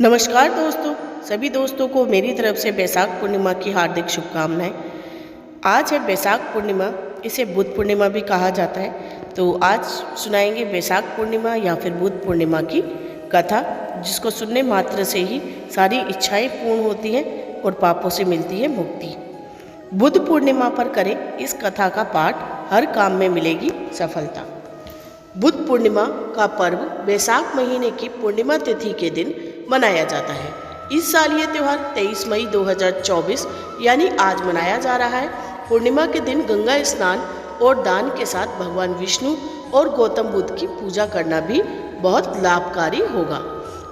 नमस्कार दोस्तों, सभी दोस्तों को मेरी तरफ से बैसाख पूर्णिमा की हार्दिक शुभकामनाएं। आज है बैसाख पूर्णिमा, इसे बुद्ध पूर्णिमा भी कहा जाता है। तो आज सुनाएंगे बैसाख पूर्णिमा या फिर बुद्ध पूर्णिमा की कथा, जिसको सुनने मात्र से ही सारी इच्छाएं पूर्ण होती हैं और पापों से मिलती है मुक्ति। बुद्ध पूर्णिमा पर करें इस कथा का पाठ, हर काम में मिलेगी सफलता। बुद्ध पूर्णिमा का पर्व बैसाख महीने की पूर्णिमा तिथि के दिन मनाया जाता है। इस साल ये त्यौहार 23 मई 2024 यानी आज मनाया जा रहा है। पूर्णिमा के दिन गंगा स्नान और दान के साथ भगवान विष्णु और गौतम बुद्ध की पूजा करना भी बहुत लाभकारी होगा।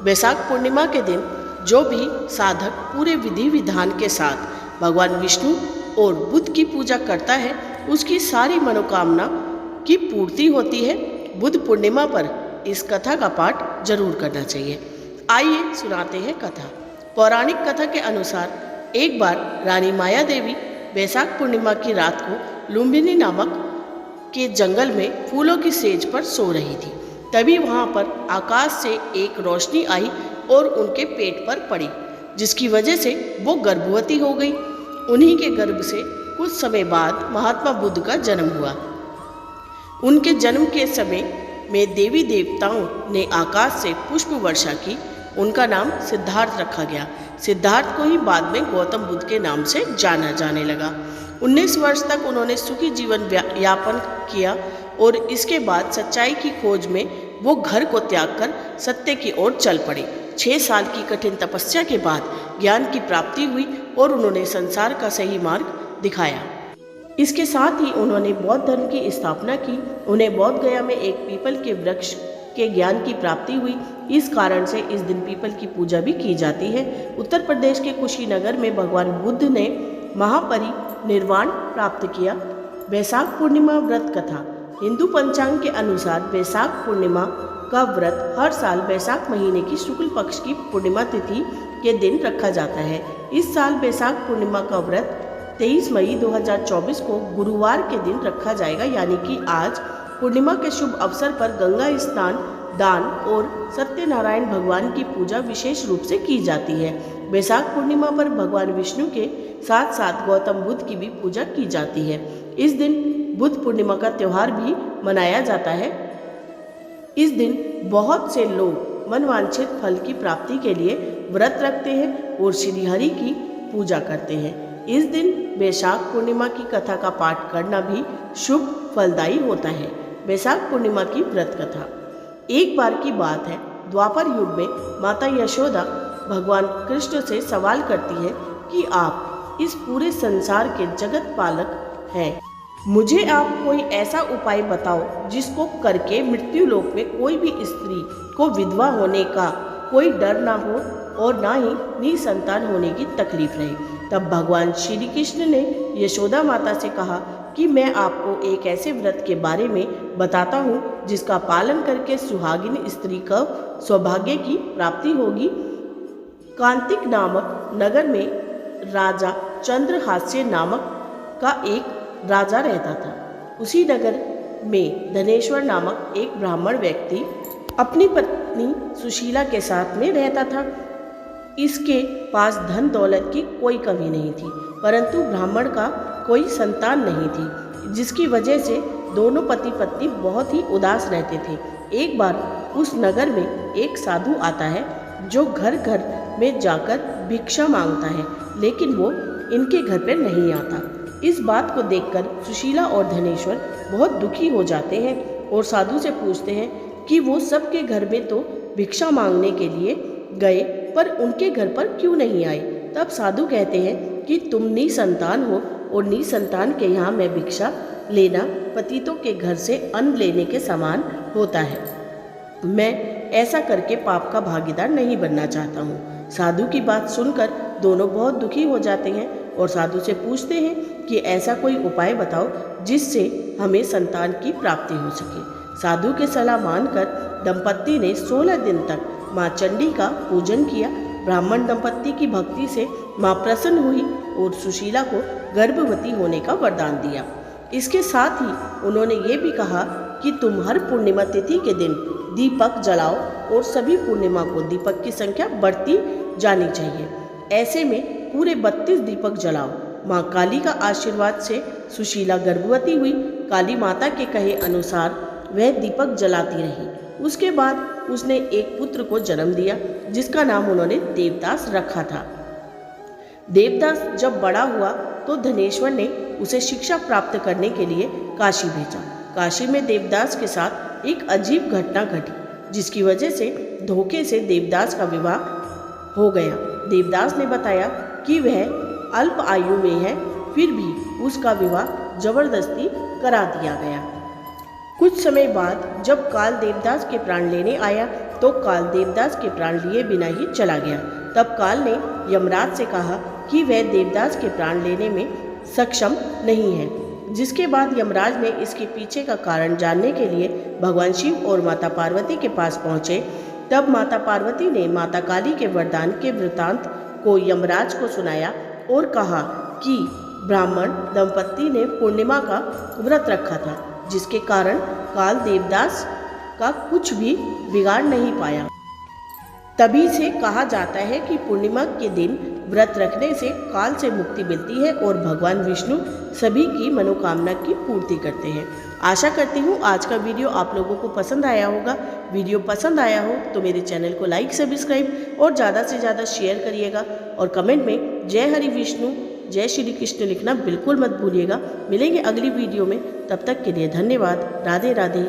बैसाख पूर्णिमा के दिन जो भी साधक पूरे विधि विधान के साथ भगवान विष्णु और बुद्ध की पूजा करता है, उसकी सारी मनोकामना की पूर्ति होती है। बुद्ध पूर्णिमा पर इस कथा का पाठ जरूर करना चाहिए। आइए सुनाते हैं कथा। पौराणिक कथा के अनुसार एक बार रानी माया देवी बैसाख पूर्णिमा की रात को लुम्बिनी नामक के जंगल में फूलों की सेज पर सो रही थी। तभी वहां पर आकाश से एक रोशनी आई और उनके पेट पर पड़ी, जिसकी वजह से वो गर्भवती हो गई। उन्हीं के गर्भ से कुछ समय बाद महात्मा बुद्ध का जन्म हुआ। उनके जन्म के समय में देवी देवताओं ने आकाश से पुष्प वर्षा की। उनका नाम सिद्धार्थ रखा गया। सिद्धार्थ को ही बाद में गौतम बुद्ध के नाम से जाना जाने लगा। 19 वर्ष तक उन्होंने सुखी जीवन यापन किया और इसके बाद सच्चाई की खोज में वो घर को त्याग कर सत्य की ओर चल पड़े। 6 साल की कठिन तपस्या के बाद ज्ञान की प्राप्ति हुई और उन्होंने संसार का सही मार्ग दिखाया। इसके साथ ही उन्होंने बौद्ध धर्म की स्थापना की। उन्हें बौद्ध गया में एक पीपल के वृक्ष के ज्ञान की प्राप्ति हुई। इस कारण से इस दिन पीपल की पूजा भी की जाती है। उत्तर प्रदेश के कुशीनगर में भगवान बुद्ध ने महापरिनिर्वाण प्राप्त किया। बैसाख पूर्णिमा व्रत कथा। हिंदू पंचांग के अनुसार बैसाख पूर्णिमा का व्रत हर साल बैसाख महीने की शुक्ल पक्ष की पूर्णिमा तिथि के दिन रखा जाता है। इस साल बैसाख पूर्णिमा का व्रत 23 मई 2024 को गुरुवार के दिन रखा जाएगा, यानी कि आज पूर्णिमा के शुभ अवसर पर गंगा स्नान, दान और सत्यनारायण भगवान की पूजा विशेष रूप से की जाती है। बैसाख पूर्णिमा पर भगवान विष्णु के साथ साथ गौतम बुद्ध की भी पूजा की जाती है। इस दिन बुद्ध पूर्णिमा का त्यौहार भी मनाया जाता है। इस दिन बहुत से लोग मनवांछित फल की प्राप्ति के लिए व्रत रखते हैं और श्री हरि की पूजा करते हैं। इस दिन बैसाख पूर्णिमा की कथा का पाठ करना भी शुभ फलदायी होता है। बैसाख पूर्णिमा की व्रत कथा। एक बार की बात है, द्वापर युग में माता यशोदा भगवान कृष्ण से सवाल करती है कि आप इस पूरे संसार के जगत पालक हैं, मुझे आप कोई ऐसा उपाय बताओ जिसको करके मृत्यु लोक में कोई भी स्त्री को विधवा होने का कोई डर ना हो और ना ही निसंतान होने की तकलीफ रहे। तब भगवान श्री कृष्ण ने यशोदा माता से कहा कि मैं आपको एक ऐसे व्रत के बारे में बताता हूँ जिसका पालन करके सुहागिन स्त्री को सौभाग्य की प्राप्ति होगी। कांतिक नामक नगर में राजा चंद्रहास्य नामक का एक राजा रहता था। उसी नगर में धनेश्वर नामक एक ब्राह्मण व्यक्ति अपनी पत्नी सुशीला के साथ में रहता था। इसके पास धन दौलत की कोई कमी नहीं थी, परंतु ब्राह्मण का कोई संतान नहीं थी, जिसकी वजह से दोनों पति पत्नी बहुत ही उदास रहते थे। एक बार उस नगर में एक साधु आता है जो घर घर में जाकर भिक्षा मांगता है, लेकिन वो इनके घर पर नहीं आता। इस बात को देखकर सुशीला और धनेश्वर बहुत दुखी हो जाते हैं और साधु से पूछते हैं कि वो सबके घर में तो भिक्षा मांगने के लिए गए, पर उनके घर पर क्यों नहीं आए। तब साधु कहते हैं कि तुम निसंतान हो और निसंतान के यहाँ मैं भिक्षा लेना पतितों के घर से अन्न लेने के समान होता है। मैं ऐसा करके पाप का भागीदार नहीं बनना चाहता हूँ। साधु की बात सुनकर दोनों बहुत दुखी हो जाते हैं और साधु से पूछते हैं कि ऐसा कोई उपाय बताओ जिससे हमें संतान की प्राप्ति हो सके। साधु के सलाह मानकर दंपत्ति ने 16 दिन तक माँ चंडी का पूजन किया। ब्राह्मण दंपत्ति की भक्ति से माँ प्रसन्न हुई और सुशीला को गर्भवती होने का वरदान दिया। इसके साथ ही उन्होंने ये भी कहा कि तुम हर पूर्णिमा तिथि के दिन दीपक जलाओ और सभी पूर्णिमा को दीपक की संख्या बढ़ती जानी चाहिए। ऐसे में पूरे 32 दीपक जलाओ। माँ काली का आशीर्वाद से सुशीला गर्भवती हुई। काली माता के कहे अनुसार वह दीपक जलाती रही। उसके बाद उसने एक पुत्र को जन्म दिया जिसका नाम उन्होंने देवदास रखा था। देवदास जब बड़ा हुआ तो धनेश्वर ने उसे शिक्षा प्राप्त करने के लिए काशी भेजा। काशी में देवदास के साथ एक अजीब घटना घटी जिसकी वजह से धोखे से देवदास का विवाह हो गया। देवदास ने बताया कि वह अल्प आयु में है, फिर भी उसका विवाह जबरदस्ती करा दिया गया। कुछ समय बाद जब काल देवदास के प्राण लेने आया तो काल देवदास के प्राण लिए बिना ही चला गया। तब काल ने यमराज से कहा कि वह देवदास के प्राण लेने में सक्षम नहीं है, जिसके बाद यमराज ने इसके पीछे का कारण जानने के लिए भगवान शिव और माता पार्वती के पास पहुँचे। तब माता पार्वती ने माता काली के वरदान के वृतांत को यमराज को सुनाया और कहा कि ब्राह्मण दंपत्ति ने पूर्णिमा का व्रत रखा था, जिसके कारण काल देवदास का कुछ भी बिगाड़ नहीं पाया। तभी से कहा जाता है कि पूर्णिमा के दिन व्रत रखने से काल से मुक्ति मिलती है और भगवान विष्णु सभी की मनोकामना की पूर्ति करते हैं। आशा करती हूँ आज का वीडियो आप लोगों को पसंद आया होगा। वीडियो पसंद आया हो तो मेरे चैनल को लाइक सब्सक्राइब और ज़्यादा से ज़्यादा शेयर करिएगा और कमेंट में जय हरि विष्णु जय श्री कृष्ण लिखना बिल्कुल मत भूलिएगा। मिलेंगे अगली वीडियो में, तब तक के लिए धन्यवाद। राधे राधे।